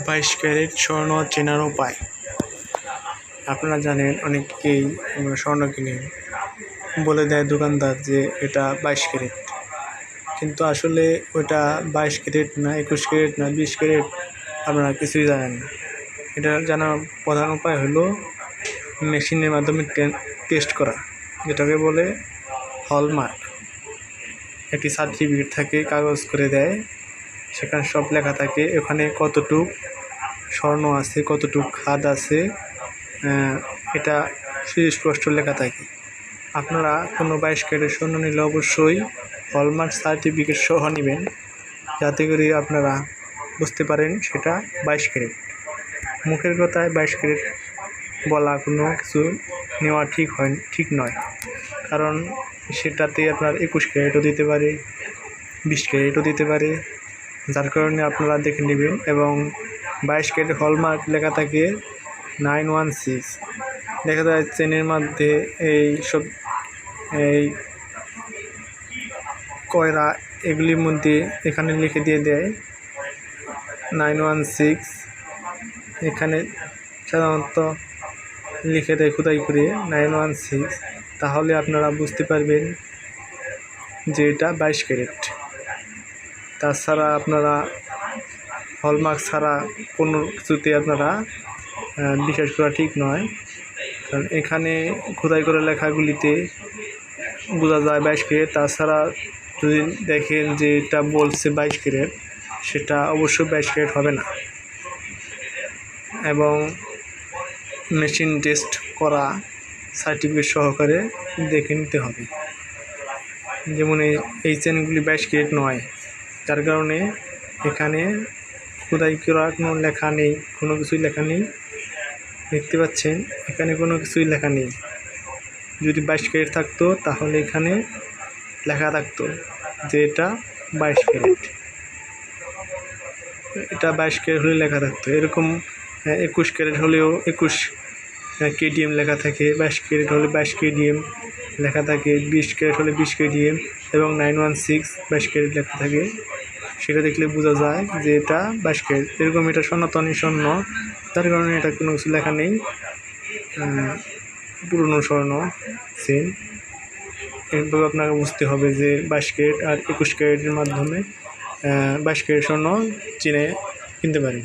22 carat স্বর্ণ চেনার উপায়। আপনারা জানেন অনেকেই আমরা স্বর্ণ কিনি, বলে দেয় দোকানদার যে এটা 22 ক্যারেট, কিন্তু আসলে ওটা 22 ক্যারেট না, 21 ক্যারেট না, 20 ক্যারেট আপনারা কিছুই জানেন না। এটা জানার প্রধান উপায় হলো মেশিনের মাধ্যমে টেস্ট করা, যেটাকে বলে হলমার্ক। একটি সার্টিফিকেট থাকে, কাগজ করে দেয়, সেখানে সব লেখা থাকে ওখানে কতটুক স্বর্ণ আছে, কতটুক খাদ আছে, এটা সুস্পষ্ট লেখা থাকে। আপনারা কোনো 22 ক্যারেট স্বর্ণ নিলে অবশ্যই হলমার্ক সার্টিফিকেট সহ নেবেন, যাতে করে আপনারা বুঝতে পারেন সেটা 22 ক্যারেট। মুখের কথায় 22 ক্যারেট বলা কোনো কিছু নেওয়া ঠিক নয়, কারণ সেটাতে আপনার 21 ক্যারেটও দিতে পারে, 20 ক্যারেটও দিতে পারে, যার কারণে আপনারা দেখে নেবেন। এবং 22 ক্যারেট হলমার্ক লেখা থাকে 916, দেখা যায় চেনের মধ্যে এই কয়রা এগুলির মধ্যে এখানে লিখে দিয়ে দেয় 916, এখানে সাধারণত লিখে দেয় খোদাই করে 916, তাহলে আপনারা বুঝতে পারবেন যে এটা 22 ক্যারেট। তাছাড়া আপনারা হলমার্ক ছাড়া কোনো কিছুতে আপনারা বিশ্বাস করা ঠিক নয়, কারণ এখানে খোদাই করা লেখাগুলিতে বোঝা যায় 22 ক্যারেট। তাছাড়া যদি দেখেন যে এটা বলছে 22 ক্যারেট, সেটা অবশ্যই 22 ক্যারেট হবে না। এবং মেশিন টেস্ট করা সার্টিফিকেট সহকারে দেখে নিতে হবে। যেমন এই চেনগুলি 22 ক্যারেট নয়, যার কারণে এখানে খোদাই করা কোনো লেখা নেই, কোনো কিছুই লেখা নেই। দেখতে পাচ্ছেন এখানে কোনো কিছুই লেখা নেই। যদি 22 ক্যারেট থাকতো তাহলে এখানে লেখা থাকতো যে এটা 22 ক্যারেট, এটা 22 ক্যারেট হলে লেখা থাকতো। এরকম 21 ক্যারেট হলেও 21 কেডিএম লেখা থাকে, 22 ক্যারেট হলে 22 কেডিএম লেখা থাকে, 20 ক্যারেট হলে 20 কেডিএম এবং 916 22 ক্যারেট লেখা থাকে। সেটা দেখলে বোঝা যায় যে এটা 22 ক্যারেট। এরকম এটা সনাতনী স্বর্ণ, তার কারণে এটা কোনো কিছু লেখা নেই, পুরনো স্বর্ণ চেন। এইভাবে আপনাকে বুঝতে হবে যে 22 ক্যারেট আর 21 ক্যারেটের মাধ্যমে 22 ক্যারেট স্বর্ণ চিনে কিনতে পারেন।